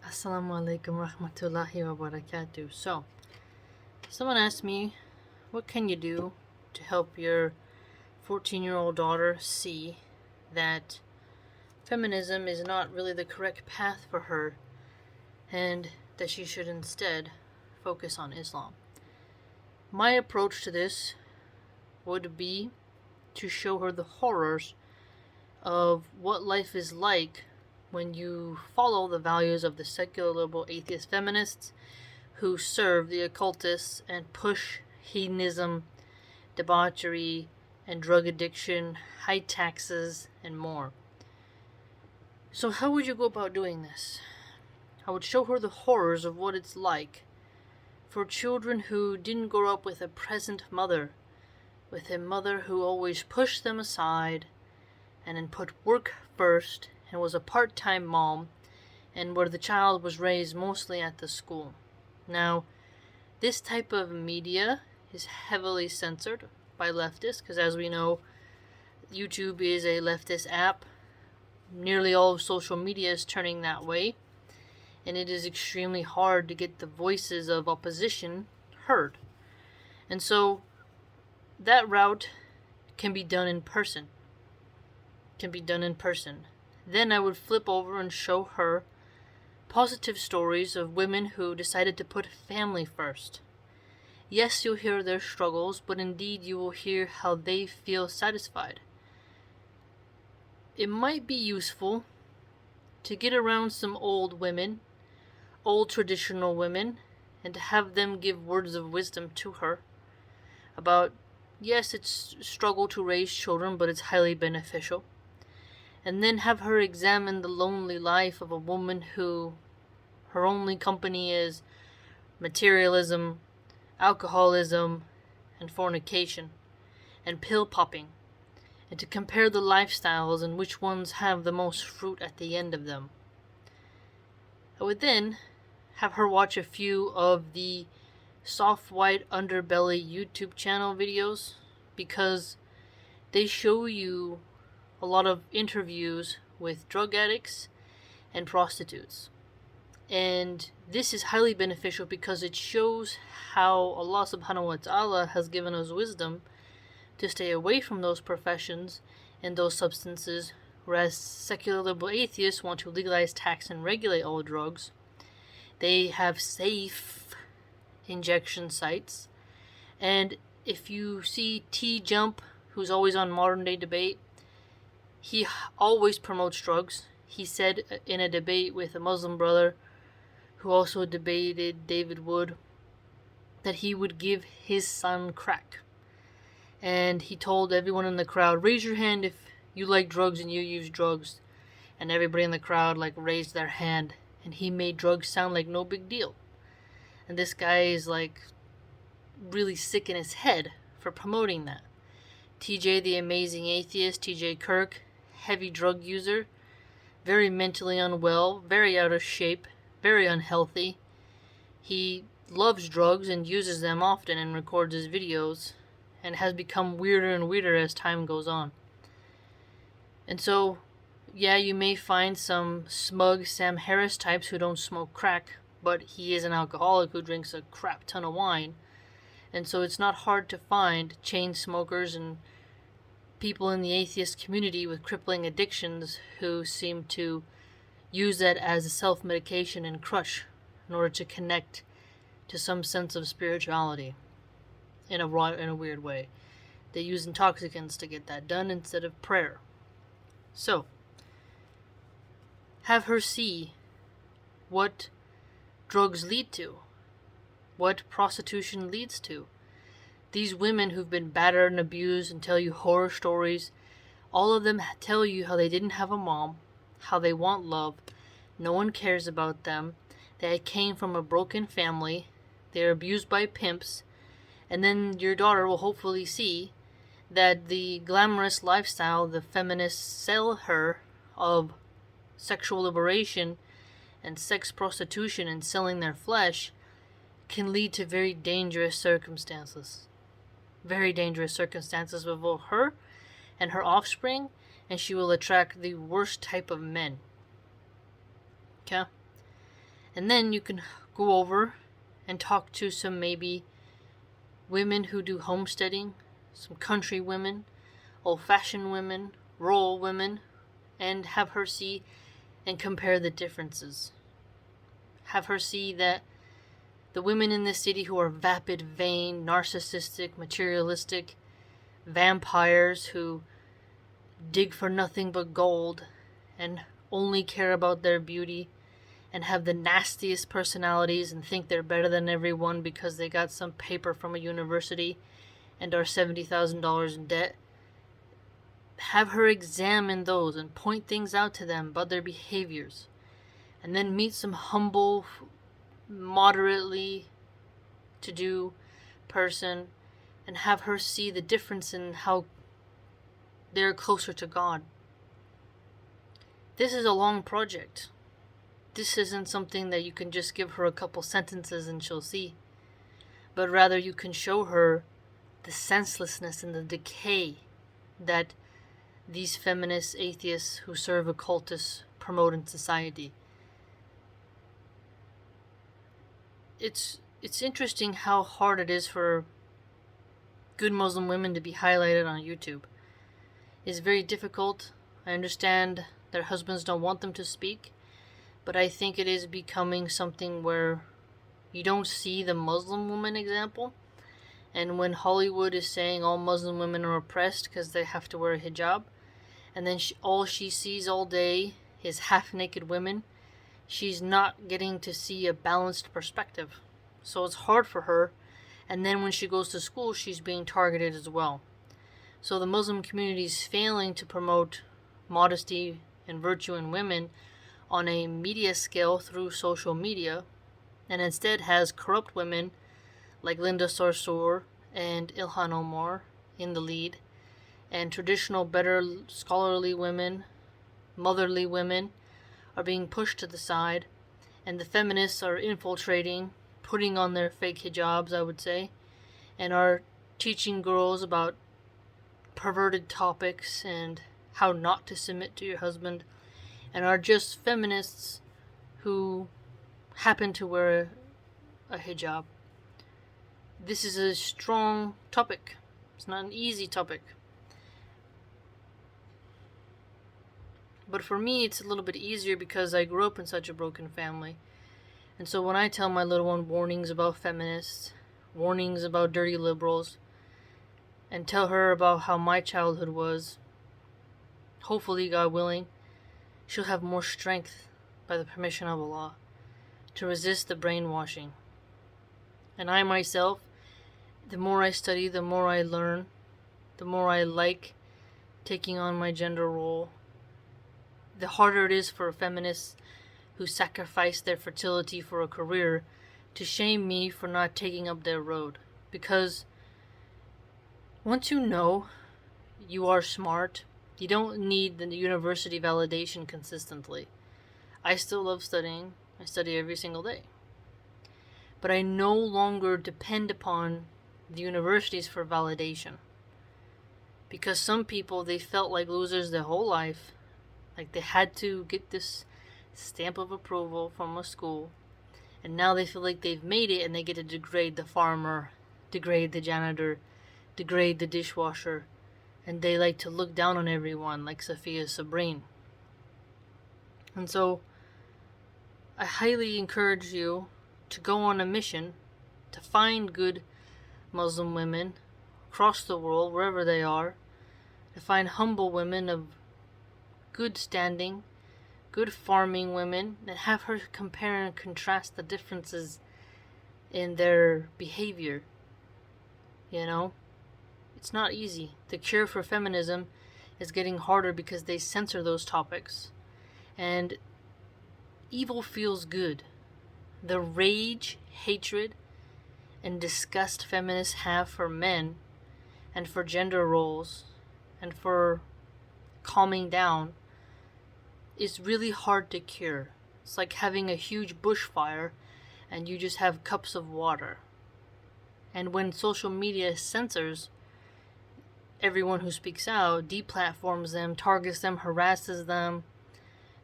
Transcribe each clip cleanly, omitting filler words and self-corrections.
Assalamu alaikum rahmatullahi wa barakatuh. So, someone asked me, what can you do to help your 14-year-old daughter see that feminism is not really the correct path for her and that she should instead focus on Islam? My approach to this would be to show her the horrors of what life is like when you follow the values of the secular liberal atheist feminists who serve the occultists and push hedonism, debauchery, and drug addiction, high taxes, and more. So how would you go about doing this? I would show her the horrors of what it's like for children who didn't grow up with a present mother, with a mother who always pushed them aside and then put work first and was a part-time mom, and where the child was raised mostly at the school. Now, this type of media is heavily censored by leftists because, as we know, YouTube is a leftist app. Nearly all of social media is turning that way, and it is extremely hard to get the voices of opposition heard. And so that route can be done in person. Then I would flip over and show her positive stories of women who decided to put family first. Yes, you'll hear their struggles, but indeed you will hear how they feel satisfied. It might be useful to get around some old women, old traditional women, and to have them give words of wisdom to her about, yes, it's a struggle to raise children, but it's highly beneficial. And then have her examine the lonely life of a woman who her only company is materialism, alcoholism, and fornication, and pill popping, and to compare the lifestyles and which ones have the most fruit at the end of them. I would then have her watch a few of the Soft White Underbelly YouTube channel videos because they show you a lot of interviews with drug addicts and prostitutes. And this is highly beneficial because it shows how Allah subhanahu wa ta'ala has given us wisdom to stay away from those professions and those substances, whereas secular liberal atheists want to legalize, tax, and regulate all drugs. They have safe injection sites. And if you see T-Jump, who's always on Modern Day Debate, he always promotes drugs. He said in a debate with a Muslim brother who also debated David Wood that he would give his son crack. And he told everyone in the crowd, raise your hand if you like drugs and you use drugs. And everybody in the crowd raised their hand. And he made drugs sound like no big deal. And this guy is really sick in his head for promoting that. TJ the Amazing Atheist, TJ Kirk, heavy drug user, very mentally unwell, very out of shape, very unhealthy. He loves drugs and uses them often and records his videos and has become weirder and weirder as time goes on. And so, yeah, you may find some smug Sam Harris types who don't smoke crack, but he is an alcoholic who drinks a crap ton of wine. And so it's not hard to find chain smokers and people in the atheist community with crippling addictions who seem to use that as a self-medication and crutch in order to connect to some sense of spirituality in a weird way. They use intoxicants to get that done instead of prayer. So, have her see what drugs lead to, what prostitution leads to. These women who've been battered and abused and tell you horror stories, all of them tell you how they didn't have a mom, how they want love, no one cares about them, they came from a broken family, they're abused by pimps, and then your daughter will hopefully see that the glamorous lifestyle the feminists sell her of sexual liberation and sex prostitution and selling their flesh can lead to very dangerous circumstances. Very dangerous circumstances with both her and her offspring, and she will attract the worst type of men. Okay? And then you can go over and talk to some maybe women who do homesteading, some country women, old-fashioned women, rural women, and have her see and compare the differences. Have her see that the women in this city who are vapid, vain, narcissistic, materialistic, vampires who dig for nothing but gold and only care about their beauty and have the nastiest personalities and think they're better than everyone because they got some paper from a university and are $70,000 in debt. Have her examine those and point things out to them about their behaviors. And then meet some humble, moderately to-do person and have her see the difference in how they're closer to God. This is a long project. This isn't something that you can just give her a couple sentences and she'll see. But rather you can show her the senselessness and the decay that these feminist atheists who serve occultists promote in society. It's interesting how hard it is for good Muslim women to be highlighted on YouTube. It's very difficult. I understand their husbands don't want them to speak, but I think it is becoming something where you don't see the Muslim woman example. And when Hollywood is saying all Muslim women are oppressed because they have to wear a hijab, and then all she sees all day is half-naked women, she's not getting to see a balanced perspective. So it's hard for her. And then when she goes to school, she's being targeted as well. So the Muslim community is failing to promote modesty and virtue in women on a media scale through social media, and instead has corrupt women like Linda Sarsour and Ilhan Omar in the lead, and traditional, better scholarly women, motherly women are being pushed to the side, and the feminists are infiltrating, putting on their fake hijabs, I would say, and are teaching girls about perverted topics and how not to submit to your husband, and are just feminists who happen to wear a hijab. This is a strong topic. It's not an easy topic. But for me, it's a little bit easier because I grew up in such a broken family. And so when I tell my little one warnings about feminists, warnings about dirty liberals, and tell her about how my childhood was, hopefully, God willing, she'll have more strength, by the permission of Allah, to resist the brainwashing. And I myself, the more I study, the more I learn, the more I like taking on my gender role, the harder it is for feminists who sacrifice their fertility for a career to shame me for not taking up their road. Because once you know you are smart, you don't need the university validation consistently. I still love studying. I study every single day. But I no longer depend upon the universities for validation. Because some people, they felt like losers their whole life. Like they had to get this stamp of approval from a school. And now they feel like they've made it and they get to degrade the farmer, degrade the janitor, degrade the dishwasher. And they like to look down on everyone like Sophia Sabrin. And so I highly encourage you to go on a mission to find good Muslim women across the world, wherever they are, to find humble women of good standing, good farming women, and have her compare and contrast the differences in their behavior. You know, it's not easy. The cure for feminism is getting harder because they censor those topics. And evil feels good. The rage, hatred, and disgust feminists have for men and for gender roles and for calming down is really hard to cure. It's like having a huge bushfire and you just have cups of water. And when social media censors everyone who speaks out, deplatforms them, targets them, harasses them,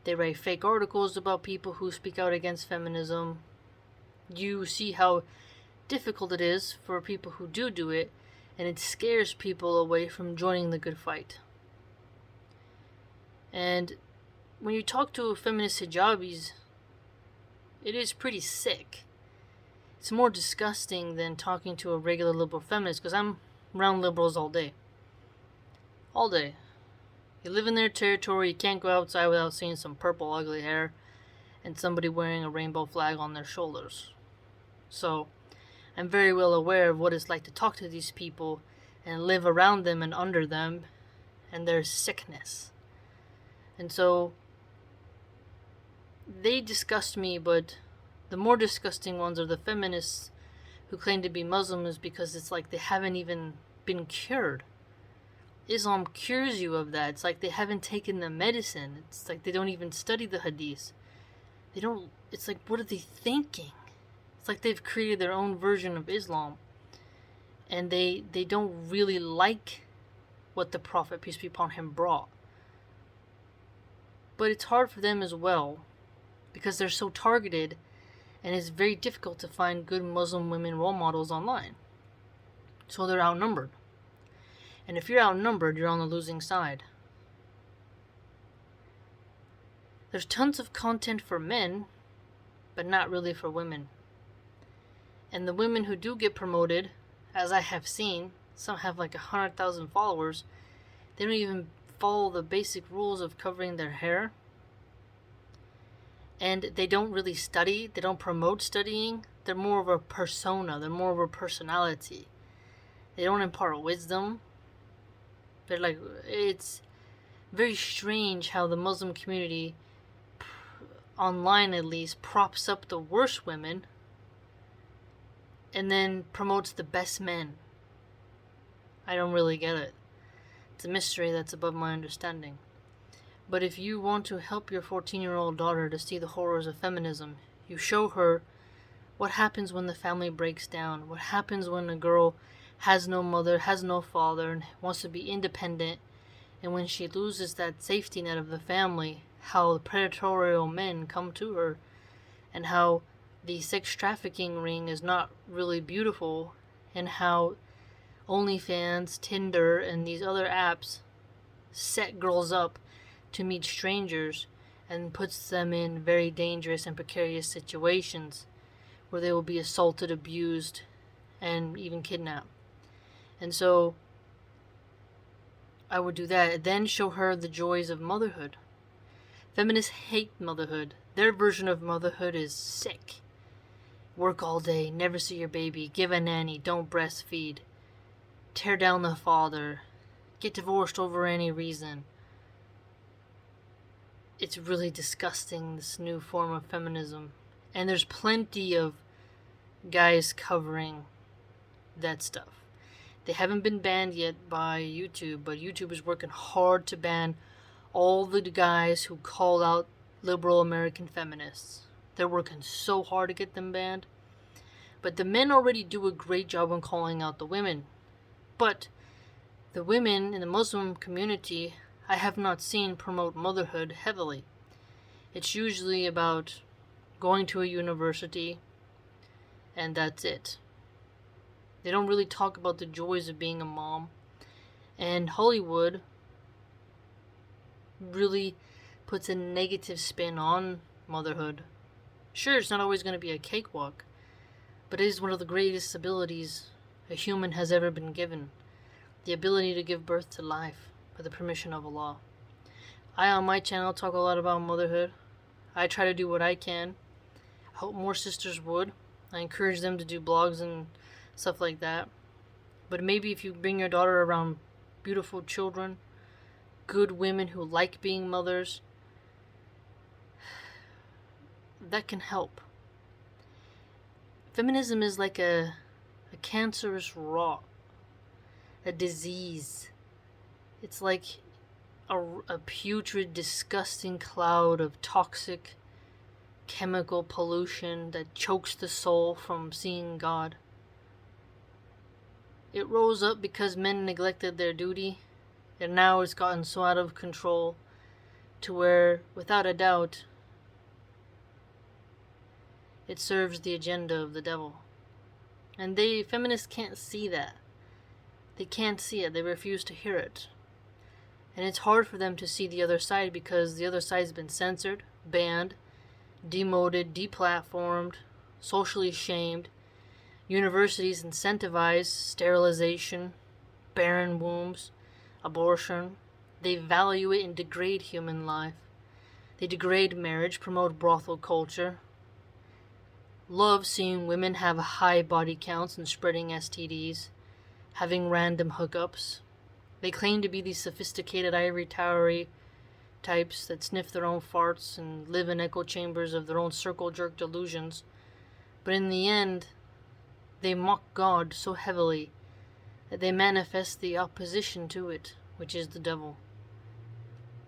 They write fake articles about people who speak out against feminism. You see how difficult it is for people who do it, and it scares people away from joining the good fight. And when you talk to feminist hijabis, it is pretty sick. It's more disgusting than talking to a regular liberal feminist, because I'm around liberals all day. All day. You live in their territory, you can't go outside without seeing some purple ugly hair and somebody wearing a rainbow flag on their shoulders. So, I'm very well aware of what it's like to talk to these people and live around them and under them and their sickness. And so, they disgust me, but the more disgusting ones are the feminists who claim to be Muslims, because it's like they haven't even been cured. Islam cures you of that. It's like they haven't taken the medicine. It's like they don't even study the hadiths. It's like, what are they thinking? It's like they've created their own version of Islam. And they don't really like what the Prophet, peace be upon him, brought. But it's hard for them as well, because they're so targeted, and it's very difficult to find good Muslim women role models online. So they're outnumbered. And if you're outnumbered, you're on the losing side. There's tons of content for men, but not really for women. And the women who do get promoted, as I have seen, some have like 100,000 followers, they don't even follow the basic rules of covering their hair. And they don't really study, they don't promote studying. They're more of a persona, they're more of a personality. They don't impart wisdom. They're like, it's very strange how the Muslim community, online at least, props up the worst women and then promotes the best men. I don't really get it. It's a mystery that's above my understanding. But if you want to help your 14-year-old daughter to see the horrors of feminism, you show her what happens when the family breaks down, what happens when a girl has no mother, has no father, and wants to be independent, and when she loses that safety net of the family, how predatory men come to her, and how the sex trafficking ring is not really beautiful, and how OnlyFans, Tinder, and these other apps set girls up to meet strangers and puts them in very dangerous and precarious situations where they will be assaulted, abused, and even kidnapped. And so I would do that, then show her the joys of motherhood. Feminists hate motherhood. Their version of motherhood is sick. Work all day, never see your baby, give a nanny, don't breastfeed, tear down the father, get divorced over any reason. It's really disgusting, this new form of feminism. And there's plenty of guys covering that stuff. They haven't been banned yet by YouTube, but YouTube is working hard to ban all the guys who call out liberal American feminists. They're working so hard to get them banned. But the men already do a great job on calling out the women. But the women in the Muslim community, I have not seen promote motherhood heavily. It's usually about going to a university, and that's it. They don't really talk about the joys of being a mom. And Hollywood really puts a negative spin on motherhood. Sure, it's not always going to be a cakewalk, but it is one of the greatest abilities a human has ever been given. The ability to give birth to life by the permission of Allah. I, on my channel, talk a lot about motherhood. I try to do what I can. I hope more sisters would. I encourage them to do blogs and stuff like that. But maybe if you bring your daughter around beautiful children, good women who like being mothers, that can help. Feminism is like a cancerous rot, a disease. It's like a putrid, disgusting cloud of toxic chemical pollution that chokes the soul from seeing God. It rose up because men neglected their duty, and now it's gotten so out of control to where, without a doubt, it serves the agenda of the devil. And feminists can't see that. They can't see it. They refuse to hear it. And it's hard for them to see the other side because the other side's been censored, banned, demoted, deplatformed, socially shamed. Universities incentivize sterilization, barren wombs, abortion. They value it and degrade human life. They degrade marriage, promote brothel culture, love seeing women have high body counts and spreading STDs, having random hookups. They claim to be these sophisticated ivory towery types that sniff their own farts and live in echo chambers of their own circle jerk delusions. But in the end, they mock God so heavily that they manifest the opposition to it, which is the devil.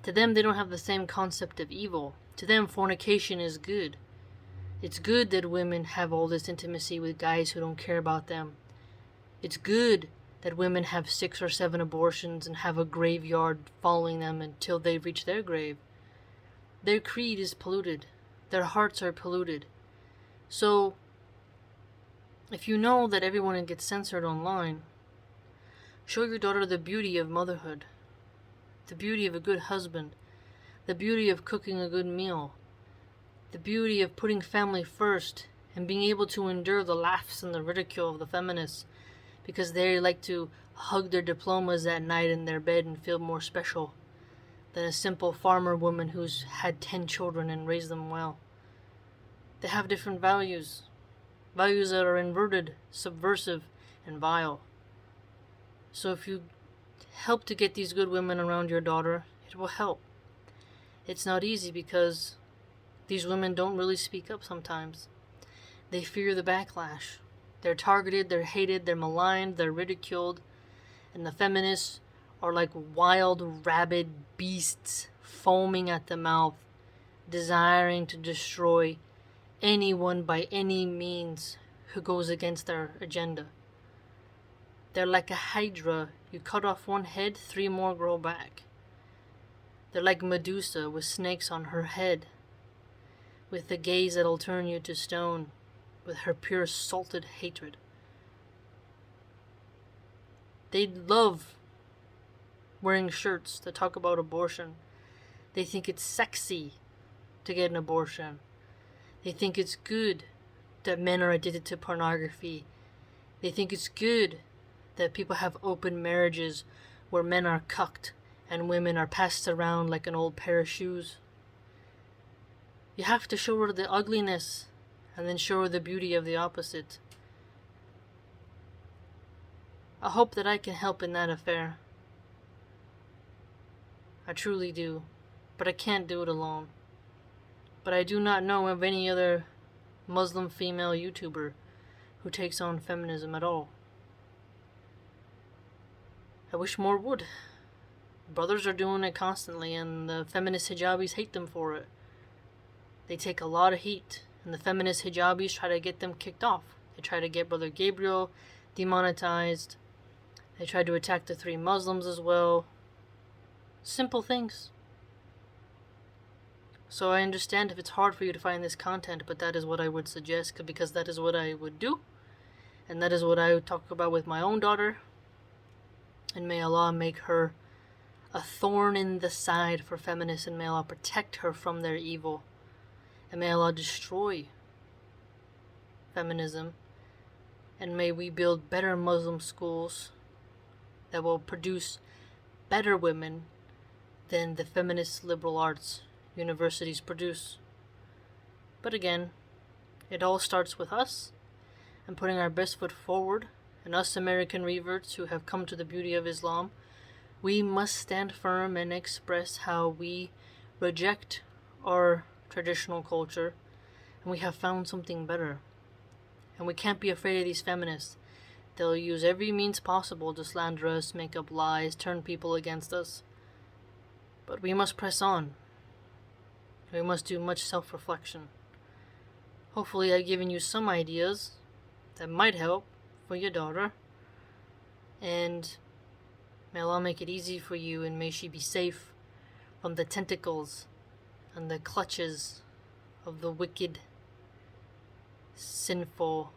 To them, they don't have the same concept of evil. To them, fornication is good. It's good that women have all this intimacy with guys who don't care about them. It's good that women have 6 or 7 abortions and have a graveyard following them until they reach their grave. Their creed is polluted. Their hearts are polluted. So, if you know that everyone gets censored online, show your daughter the beauty of motherhood, the beauty of a good husband, the beauty of cooking a good meal, the beauty of putting family first and being able to endure the laughs and the ridicule of the feminists because they like to hug their diplomas at night in their bed and feel more special than a simple farmer woman who's had 10 children and raised them well. They have different values that are inverted, subversive, and vile. So if you help to get these good women around your daughter, it will help. It's not easy because these women don't really speak up sometimes. They fear the backlash. They're targeted, they're hated, they're maligned, they're ridiculed, and the feminists are like wild, rabid beasts foaming at the mouth, desiring to destroy anyone by any means who goes against their agenda. They're like a hydra. You cut off one head, 3 more grow back. They're like Medusa with snakes on her head, with the gaze that'll turn you to stone, with her pure salted hatred. They love wearing shirts that talk about abortion. They think it's sexy to get an abortion. They think it's good that men are addicted to pornography. They think it's good that people have open marriages where men are cucked and women are passed around like an old pair of shoes. You have to show her the ugliness and then show her the beauty of the opposite. I hope that I can help in that affair. I truly do, but I can't do it alone. But I do not know of any other Muslim female YouTuber who takes on feminism at all. I wish more would. Brothers are doing it constantly, and the feminist hijabis hate them for it. They take a lot of heat, and the feminist hijabis try to get them kicked off. They try to get Brother Gabriel demonetized. They try to attack the 3 Muslims as well. Simple things. So I understand if it's hard for you to find this content, but that is what I would suggest, because that is what I would do. And that is what I would talk about with my own daughter. And may Allah make her a thorn in the side for feminists, and may Allah protect her from their evil. And may Allah destroy feminism. And may we build better Muslim schools that will produce better women than the feminist liberal arts universities produce. But again, it all starts with us and putting our best foot forward, and us American reverts who have come to the beauty of Islam, we must stand firm and express how we reject our traditional culture and we have found something better. And we can't be afraid of these feminists. They'll use every means possible to slander us, make up lies, turn people against us. But we must press on. We must do much self-reflection. Hopefully I've given you some ideas that might help for your daughter. And may Allah make it easy for you, and may she be safe from the tentacles and the clutches of the wicked, sinful,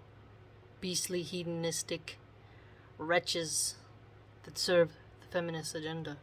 beastly, hedonistic wretches that serve the feminist agenda.